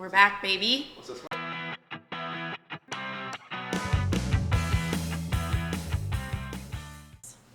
We're back, baby. What's this one?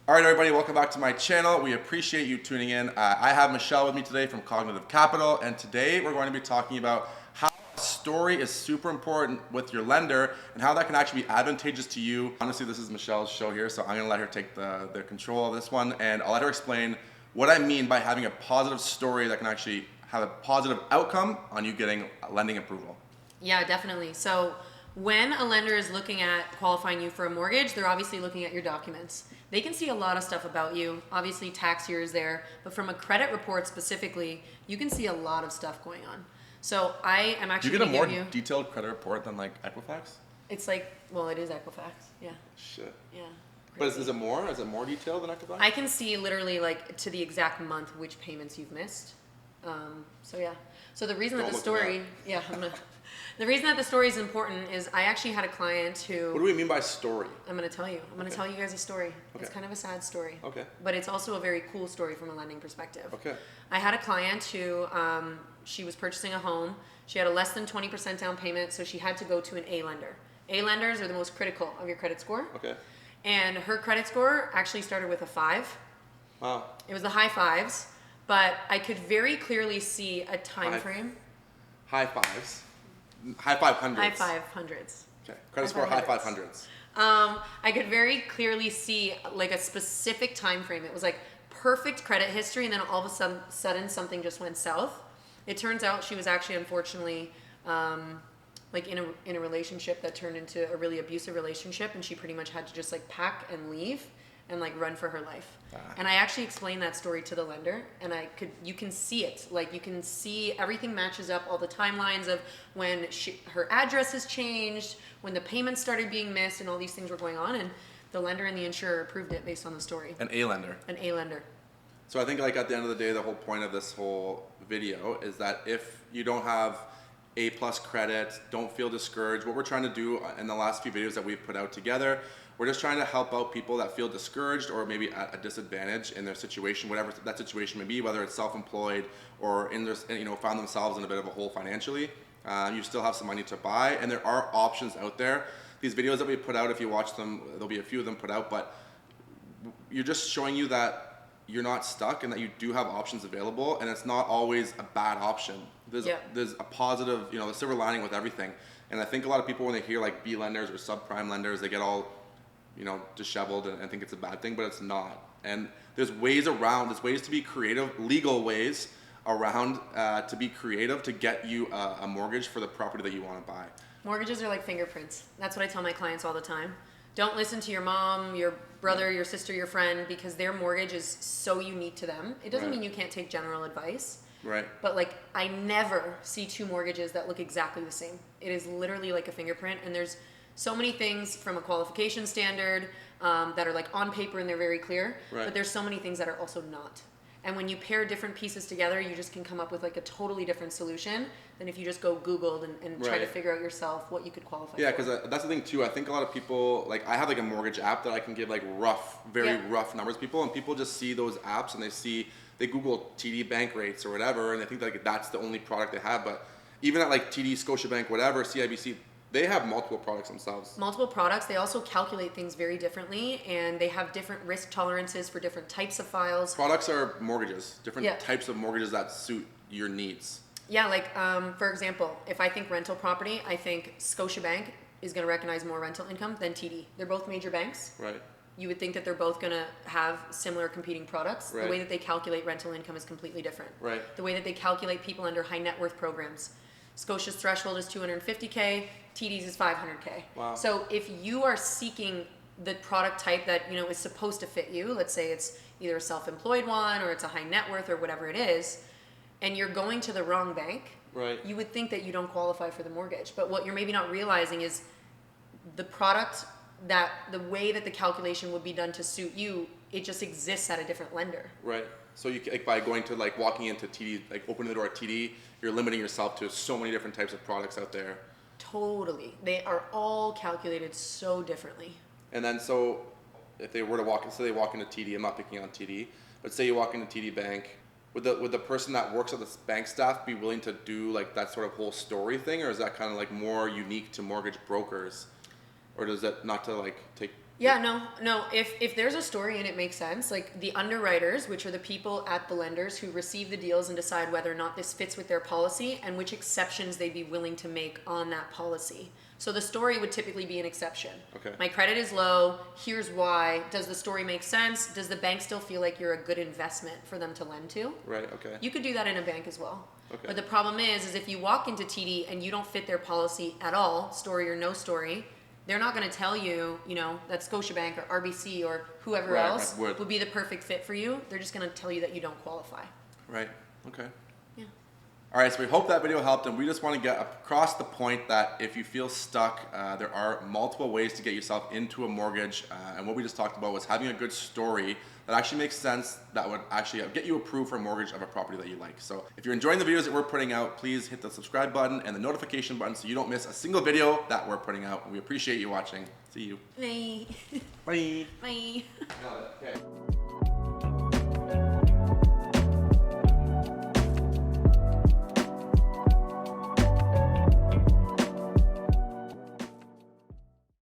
All right, everybody, welcome back to my channel. We appreciate you tuning in. I have Michelle with me today from Cognitive Capital, and today we're going to be talking about how a story is super important with your lender and how that can actually be advantageous to you. Honestly, this is Michelle's show here, so I'm gonna let her take the control of this one, and I'll let her explain what I mean by having a positive story that can actually have a positive outcome on you getting lending approval. Yeah, definitely. So when a lender is looking at qualifying you for a mortgage, they're obviously looking at your documents. They can see a lot of stuff about you. Obviously, tax year is there, but from a credit report specifically, you can see a lot of stuff going on. So I am actually. Do you get a more detailed credit report than like Equifax? It's like, well, it is Equifax. Yeah. Shit. Yeah. But is it more? Is it more detailed than Equifax? I can see literally like to the exact month which payments you've missed. So yeah. So the reason that the story, yeah, the reason that the story is important is I actually had a client who. What do we mean by story? I'm going to tell you. I'm going to tell you guys a story. Okay. It's kind of a sad story. Okay. But it's also a very cool story from a lending perspective. Okay. I had a client who, she was purchasing a home. She had a less than 20% down payment, so she had to go to an A lender. A lenders are the most critical of your credit score. Okay. And her credit score actually started with a 5. Wow. It was the high 5s, but I could very clearly see a time frame. High 5s. High 500s. High 500s. Okay. Credit score high 500s. I could very clearly see like a specific time frame. It was like perfect credit history, and then all of a sudden something just went south. It turns out she was actually unfortunately like in a relationship that turned into a really abusive relationship, and she pretty much had to just like pack and leave and like run for her life. And I actually explained that story to the lender, and you can see it. Like you can see everything matches up, all the timelines of when her address has changed, when the payments started being missed, and all these things were going on, and the lender and the insurer approved it based on the story. An A lender. An A lender. So I think like at the end of the day, the whole point of this whole video is that if you don't have A+ credit, don't feel discouraged. What we're trying to do in the last few videos that we've put out together, we're just trying to help out people that feel discouraged or maybe at a disadvantage in their situation, whatever that situation may be, whether it's self-employed or found themselves in a bit of a hole financially. You still have some money to buy, and there are options out there. These videos that we put out, if you watch them, there'll be a few of them put out, but you're just showing you that you're not stuck and that you do have options available, and it's not always a bad option. There's a positive, the silver lining with everything. And I think a lot of people, when they hear like B lenders or subprime lenders, they get all disheveled and think it's a bad thing, but it's not. And there's ways to be creative, legal ways around to be creative to get you a mortgage for the property that you want to buy. Mortgages are like fingerprints. That's what I tell my clients all the time. Don't listen to your mom, your brother, your sister, your friend, because their mortgage is so unique to them. It doesn't mean you can't take general advice. Right. But like, I never see two mortgages that look exactly the same. It is literally like a fingerprint, and there's so many things from a qualification standard that are like on paper and they're very clear, but there's so many things that are also not. And when you pair different pieces together, you just can come up with like a totally different solution than if you just go Googled and try to figure out yourself what you could qualify for. Yeah, because that's the thing too. I think a lot of people, like I have like a mortgage app that I can give like very rough numbers to people, and people just see those apps and they Google TD bank rates or whatever, and they think like that's the only product they have. But even at like TD, Scotiabank, whatever, CIBC, they have multiple products themselves. Multiple products. They also calculate things very differently, and they have different risk tolerances for different types of files. Products are mortgages, different types of mortgages that suit your needs. Yeah, like for example, if I think rental property, I think Scotiabank is going to recognize more rental income than TD. They're both major banks. Right. You would think that they're both going to have similar competing products. Right. The way that they calculate rental income is completely different. Right. The way that they calculate people under high net worth programs. Scotia's threshold is $250K, TD's is $500K. Wow. So if you are seeking the product type that is supposed to fit you, let's say it's either a self-employed one or it's a high net worth or whatever it is, and you're going to the wrong bank, you would think that you don't qualify for the mortgage. But what you're maybe not realizing is the product, that the way that the calculation would be done to suit you, it just exists at a different lender. Right. So you like by going to like walking into TD, like opening the door at TD, you're limiting yourself to so many different types of products out there. Totally. They are all calculated so differently. And then so if they were to walk into TD, I'm not picking on TD, but say you walk into TD Bank, would the person that works at the bank staff be willing to do like that sort of whole story thing, or is that kind of like more unique to mortgage brokers, or does that not to like take? Yeah, no. If there's a story and it makes sense, like the underwriters, which are the people at the lenders who receive the deals and decide whether or not this fits with their policy and which exceptions they'd be willing to make on that policy. So the story would typically be an exception. Okay. My credit is low. Here's why. Does the story make sense? Does the bank still feel like you're a good investment for them to lend to? Right. Okay. You could do that in a bank as well. Okay. But the problem is if you walk into TD and you don't fit their policy at all, story or no story, they're not going to tell you, that Scotiabank or RBC or whoever Right, else would be the perfect fit for you. They're just going to tell you that you don't qualify. Right. Okay. Yeah. All right, so we hope that video helped, and we just want to get across the point that if you feel stuck, there are multiple ways to get yourself into a mortgage, and what we just talked about was having a good story that actually makes sense, that would actually get you approved for a mortgage of a property that you like. So if you're enjoying the videos that we're putting out, please hit the subscribe button and the notification button so you don't miss a single video that we're putting out. We appreciate you watching. See you. Bye. Bye. Bye. Okay.